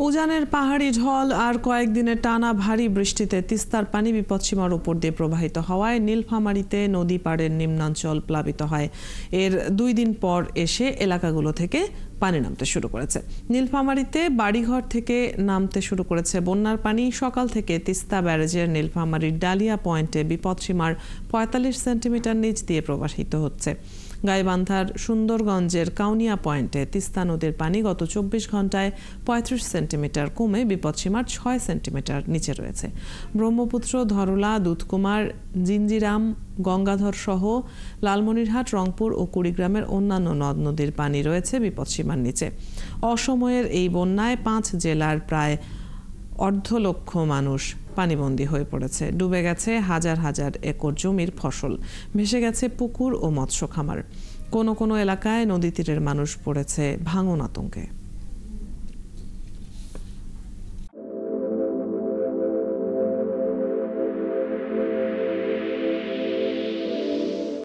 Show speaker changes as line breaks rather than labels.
উজানের পাহাড়ি ঢল আর কয়েকদিনের টানা ভারী বৃষ্টিতে তিস্তার পানি বিপদসীমার উপর দিয়ে প্রবাহিত হওয়ায় নীলফামারীতে নদী পাড়ের নিম্নাঞ্চল প্লাবিত হয়। এর 2 দিন পর এসে এলাকাগুলো থেকে পানি নামতে শুরু করেছে। নীলফামারীতে বাড়িঘর থেকে নামতে শুরু করেছে বন্যার পানি। সকাল থেকে তিস্তা ব্যারেজের নীলফামারীর ডালিয়া পয়েন্টে বিপদসীমার 45 সেন্টিমিটার নিচ দিয়ে প্রবাহিত হচ্ছে। গাইবান্ধার সুন্দরগঞ্জের কাউনিয়া পয়েন্টে তিস্তা নদীর পানি গত 24 ঘন্টায় 35 সেন্টিমিটার কমে বিপদসীমার 6 সেন্টিমিটার নিচে রয়েছে। ব্রহ্মপুত্র, ধরলা, দুধকুমার, জিঞ্জিরাম, গঙ্গাধর সহ লালমনিরহাট, রংপুর ও কুড়িগ্রামের অন্যান্য নদ নদীর পানি রয়েছে বিপদসীমার নিচে। অসময়ের এই বন্যায় 5 জেলার প্রায় 1.5 লক্ষ মানুষ পানিবন্দী হয়ে পড়েছে। ডুবে গেছে হাজার হাজার একর জমির ফসল, ভেসে গেছে পুকুর ও মৎস্য খামার। কোনো কোনো এলাকায় নদী তীরের মানুষ পড়েছে ভাঙন আতঙ্কে।